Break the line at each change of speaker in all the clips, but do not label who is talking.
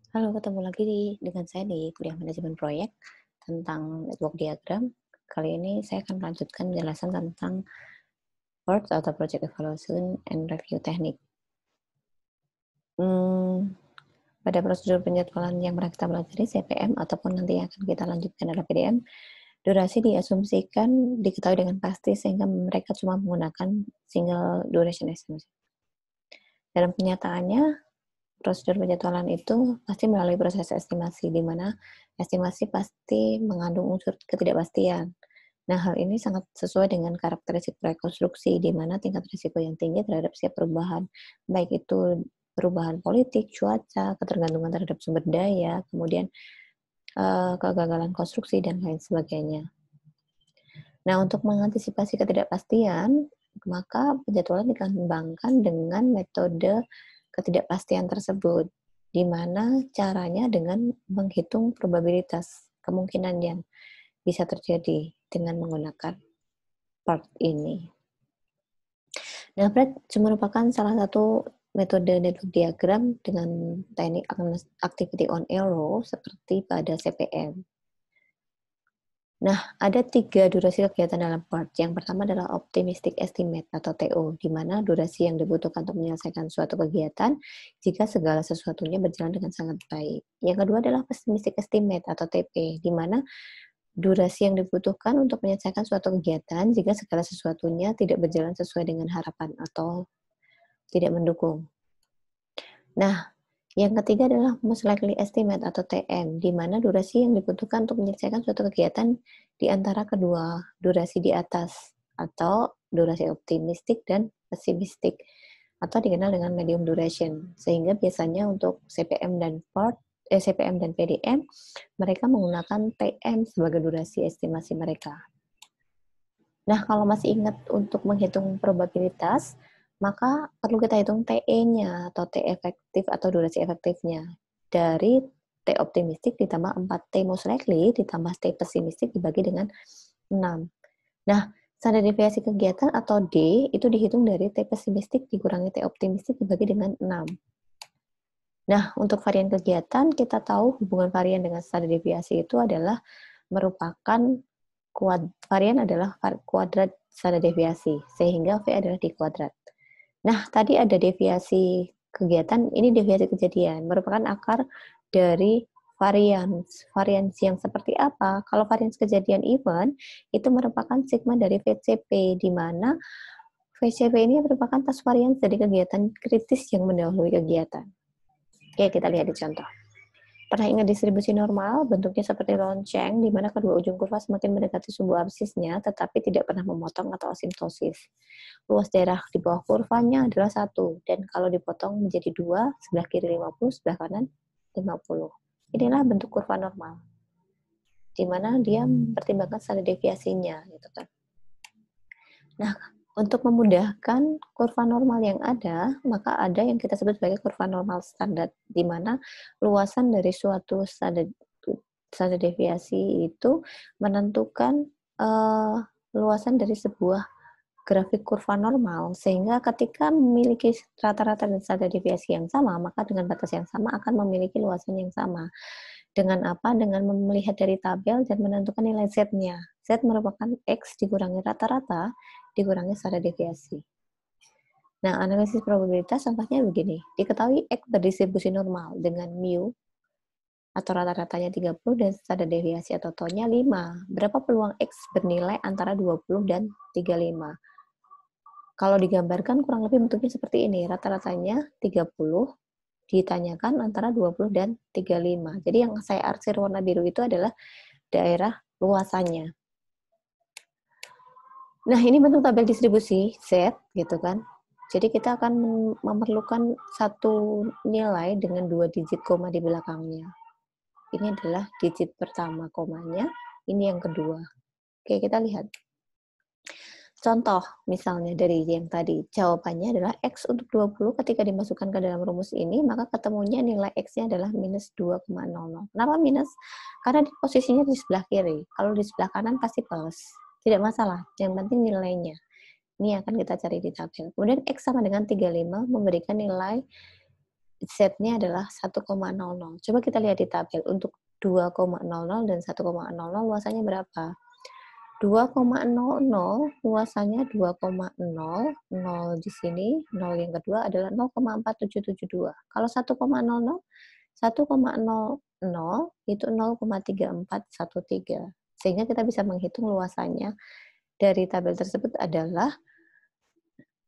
Halo, ketemu lagi dengan saya di kuliah manajemen proyek tentang network diagram. Kali ini saya akan melanjutkan penjelasan tentang PERT atau Project Evaluation and Review Technique. Pada prosedur penjadwalan yang pernah kita pelajari, CPM, ataupun nanti yang akan kita lanjutkan adalah PDM, durasi diasumsikan diketahui dengan pasti sehingga mereka cuma menggunakan single duration estimation. Dalam kenyataannya, prosedur penjadwalan itu pasti melalui proses estimasi, di mana estimasi pasti mengandung unsur ketidakpastian. Nah, hal ini sangat sesuai dengan karakteristik proyek konstruksi, di mana tingkat risiko yang tinggi terhadap setiap perubahan, baik itu perubahan politik, cuaca, ketergantungan terhadap sumber daya, kemudian kegagalan konstruksi, dan lain sebagainya. Nah, untuk mengantisipasi ketidakpastian, maka penjadwalan dikembangkan dengan metode ketidakpastian tersebut, di mana caranya dengan menghitung probabilitas kemungkinan yang bisa terjadi dengan menggunakan part ini. Nah, PRED merupakan salah satu metode network diagram dengan teknik activity on arrow seperti pada CPM. Nah, ada 3 durasi kegiatan dalam PERT. Yang pertama adalah optimistic estimate atau TO, di mana durasi yang dibutuhkan untuk menyelesaikan suatu kegiatan jika segala sesuatunya berjalan dengan sangat baik. Yang kedua adalah pessimistic estimate atau TP, di mana durasi yang dibutuhkan untuk menyelesaikan suatu kegiatan jika segala sesuatunya tidak berjalan sesuai dengan harapan atau tidak mendukung. Nah, yang ketiga adalah most likely estimate atau TM, di mana durasi yang dibutuhkan untuk menyelesaikan suatu kegiatan di antara kedua durasi di atas, atau durasi optimistik dan pesimistik, atau dikenal dengan medium duration. Sehingga biasanya untuk CPM dan PDM, mereka menggunakan TM sebagai durasi estimasi mereka. Nah, kalau masih ingat untuk menghitung probabilitas, maka perlu kita hitung TE-nya atau T efektif atau durasi efektifnya. Dari T optimistik ditambah 4T most likely ditambah T pesimistik dibagi dengan 6. Nah, standar deviasi kegiatan atau D itu dihitung dari T pesimistik dikurangi T optimistik dibagi dengan 6. Nah, untuk varian kegiatan, kita tahu hubungan varian dengan standar deviasi itu adalah merupakan varian adalah kuadrat standar deviasi, sehingga V adalah D kuadrat. Nah, tadi ada deviasi kegiatan, ini deviasi kejadian, merupakan akar dari varians. Varians yang seperti apa? Kalau varians kejadian event, itu merupakan sigma dari VCP, di mana VCP ini merupakan tas varians dari kegiatan kritis yang mendahului kegiatan. Oke, kita lihat di contoh. Pernah ingat distribusi normal? Bentuknya seperti lonceng, di mana kedua ujung kurva semakin mendekati sumbu absisnya, tetapi tidak pernah memotong atau asimptosis. Luas daerah di bawah kurvanya adalah 1, dan kalau dipotong menjadi 2, sebelah kiri 50, sebelah kanan 50. Inilah bentuk kurva normal, di mana dia mempertimbangkan standar deviasinya, gitu kan. Nah, untuk memudahkan kurva normal yang ada, maka ada yang kita sebut sebagai kurva normal standar, di mana luasan dari suatu standar deviasi itu menentukan luasan dari sebuah grafik kurva normal, sehingga ketika memiliki rata-rata dan standar deviasi yang sama, maka dengan batas yang sama akan memiliki luasan yang sama. Dengan apa? Dengan melihat dari tabel dan menentukan nilai Z-nya. Z merupakan X dikurangi rata-rata, dikurangi standar deviasi. Nah, analisis probabilitas contohnya begini. Diketahui X berdistribusi normal dengan mu atau rata-ratanya 30 dan standar deviasi atau tau-nya 5. Berapa peluang X bernilai antara 20 dan 35? Kalau digambarkan kurang lebih bentuknya seperti ini. Rata-ratanya 30, ditanyakan antara 20 dan 35. Jadi yang saya arsir warna biru itu adalah daerah luasannya. Nah, ini bentuk tabel distribusi Z, gitu kan. Jadi kita akan memerlukan satu nilai dengan 2 digit koma di belakangnya. Ini adalah digit pertama komanya, ini yang kedua. Oke, kita lihat. Contoh, misalnya dari yang tadi, jawabannya adalah X untuk 20 ketika dimasukkan ke dalam rumus ini, maka ketemunya nilai X-nya adalah minus 2,00. Kenapa minus? Karena posisinya di sebelah kiri. Kalau di sebelah kanan pasti plus. Tidak masalah, yang penting nilainya. Ini akan kita cari di tabel. Kemudian X sama dengan 35 memberikan nilai Z-nya adalah 1,00. Coba kita lihat di tabel untuk 2,00 dan 1,00 luasannya berapa? 2,00 luasannya 2,0, 0 di sini, 0 yang kedua adalah 0,4772. Kalau 1,00, 1,00 itu 0,3413. Sehingga kita bisa menghitung luasannya dari tabel tersebut adalah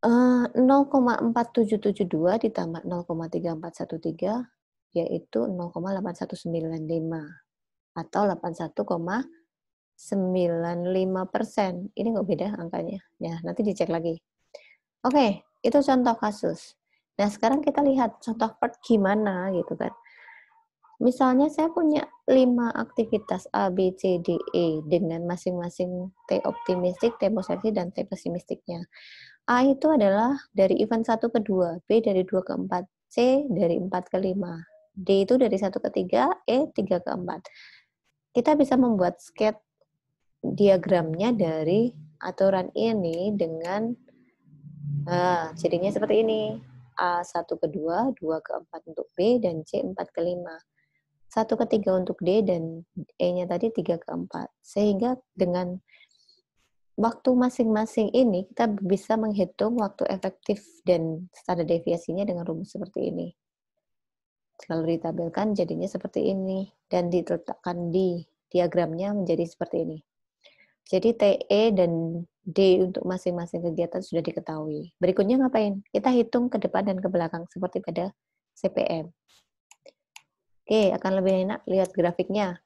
0,4772 ditambah 0,3413 yaitu 0,8195 atau 81,95%. Ini nggak beda angkanya. Ya, nanti dicek lagi. Oke, itu contoh kasus. Nah, sekarang kita lihat contoh part gimana gitu kan. Misalnya saya punya 5 aktivitas A, B, C, D, E dengan masing-masing T optimistik, T positif, dan T pesimistiknya. A itu adalah dari event 1 ke 2, B dari 2 ke 4, C dari 4 ke 5, D itu dari 1 ke 3, E 3 ke 4. Kita bisa membuat sketch diagramnya dari aturan ini dengan jadinya seperti ini. A 1 ke 2, 2 ke 4 untuk B, dan C 4 ke 5. 1 ke 3 untuk D, dan E-nya tadi 3 ke 4. Sehingga dengan waktu masing-masing ini, kita bisa menghitung waktu efektif dan standar deviasinya dengan rumus seperti ini. Kalau ditabelkan jadinya seperti ini, dan diletakkan di diagramnya menjadi seperti ini. Jadi TE dan D untuk masing-masing kegiatan sudah diketahui. Berikutnya ngapain? Kita hitung ke depan dan ke belakang, seperti pada CPM. Oke, akan lebih enak lihat grafiknya.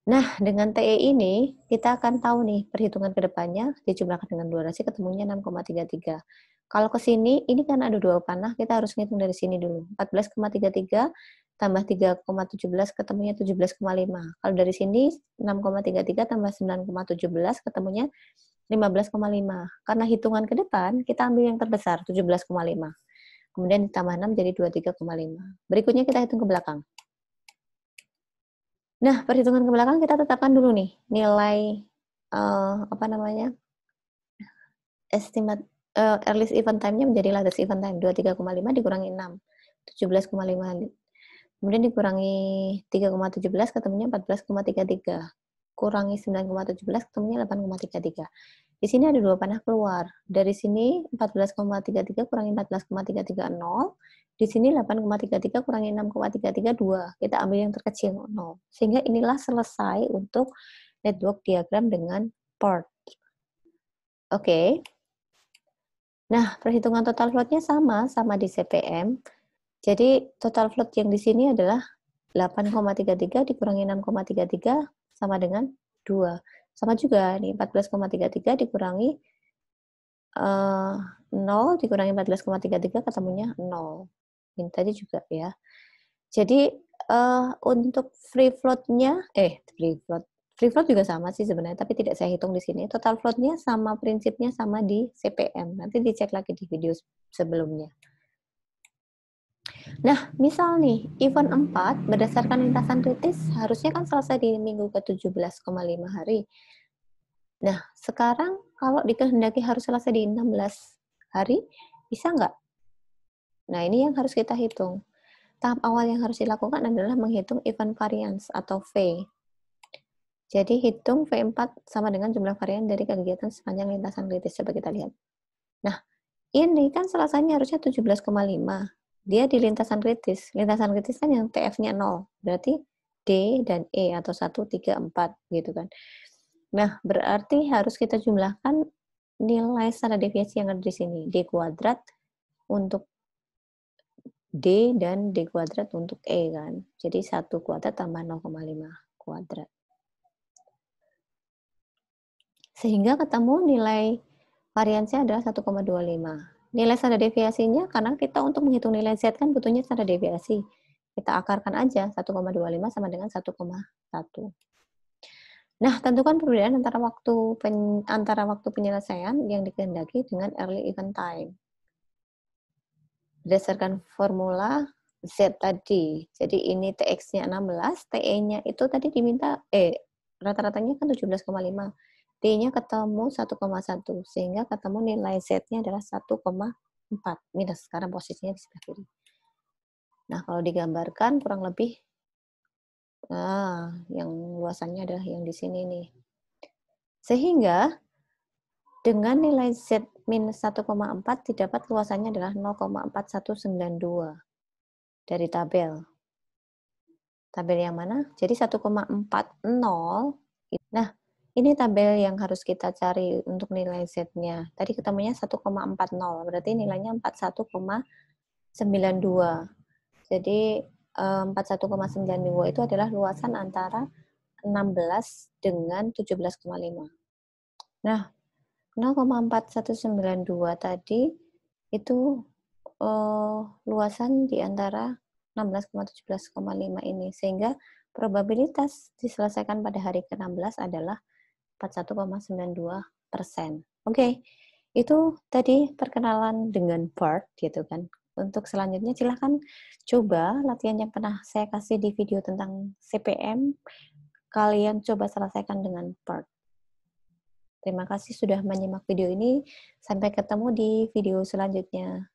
Nah, dengan TE ini, kita akan tahu nih, perhitungan ke depannya, dijumlahkan dengan durasi, ketemunya 6,33. Kalau ke sini, ini kan ada 2 panah, kita harus ngitung dari sini dulu. 14,33 tambah 3,17, ketemunya 17,5. Kalau dari sini, 6,33 tambah 9,17, ketemunya 15,5. Karena hitungan ke depan, kita ambil yang terbesar, 17,5. Kemudian ditambah 6 jadi 23,5. Berikutnya kita hitung ke belakang. Nah, perhitungan ke belakang kita tetapkan dulu nih nilai estimate earliest event time-nya menjadi latest event time 23,5 dikurangi 6 17,5. Kemudian dikurangi 3,17 ketemunya 14,33. Kurangi 9,17 ketemunya 8,33. Di sini ada 2 panah keluar. Dari sini 14,33 kurangi 14,330. Di sini 8,33 kurangi 6,332. Kita ambil yang terkecil 0. Sehingga inilah selesai untuk network diagram dengan part. Oke. Nah, perhitungan total float-nya sama di CPM. Jadi total float yang di sini adalah 8,33 dikurangi 6,33 sama dengan 2. Sama juga nih 14,33 dikurangi 0 dikurangi 14,33 ketemunya 0. Ini tadi juga ya. Jadi untuk free float-nya free float juga sama sih sebenarnya, tapi tidak saya hitung di sini. Total float-nya sama, prinsipnya sama di CPM. Nanti dicek lagi di video sebelumnya. Nah, misal nih, event 4 berdasarkan lintasan kritis harusnya kan selesai di minggu ke-17,5 hari. Nah, sekarang kalau dikehendaki harus selesai di 16 hari, bisa nggak? Nah, ini yang harus kita hitung. Tahap awal yang harus dilakukan adalah menghitung event variance atau V. Jadi, hitung V4 sama dengan jumlah varian dari kegiatan sepanjang lintasan kritis. Coba kita lihat. Nah, ini kan selesainya harusnya 17,5. Dia di lintasan kritis. Lintasan kritis kan yang TF-nya 0. Berarti D dan E atau 1, 3, 4 gitu kan. Nah, berarti harus kita jumlahkan nilai standar deviasi yang ada di sini. D kuadrat untuk D dan D kuadrat untuk E kan. Jadi 1 kuadrat tambah 0,5 kuadrat. Sehingga ketemu nilai variansinya adalah 1,25. Nilai standar deviasinya, karena kita untuk menghitung nilai Z kan butuhnya standar deviasi. Kita akarkan aja, 1,25 sama dengan 1,1. Nah, tentukan perbedaan antara waktu penyelesaian yang dikehendaki dengan early event time. Berdasarkan formula Z tadi, jadi ini TX-nya 16, TE-nya itu tadi diminta, rata-ratanya kan 17,5. D-nya ketemu 1,1, sehingga ketemu nilai Z-nya adalah 1,4. Minus, sekarang posisinya di sebelah kiri. Nah, kalau digambarkan kurang lebih, yang luasannya adalah yang di sini nih. Sehingga dengan nilai Z minus 1,4 didapat luasannya adalah 0,4192 dari tabel. Tabel yang mana? Jadi 1,40. Nah, ini tabel yang harus kita cari untuk nilai Z-nya. Tadi ketemunya 1,40, berarti nilainya 41,92. Jadi 41,92 itu adalah luasan antara 16 dengan 17,5. Nah, 0,4192 tadi itu luasan di antara 16, 17,5 ini, sehingga probabilitas diselesaikan pada hari ke-16 adalah 41,92%. Oke, itu tadi perkenalan dengan part gitu kan. Untuk selanjutnya silahkan coba latihan yang pernah saya kasih di video tentang CPM, kalian coba selesaikan dengan part. Terima kasih sudah menyimak video ini. Sampai ketemu di video selanjutnya.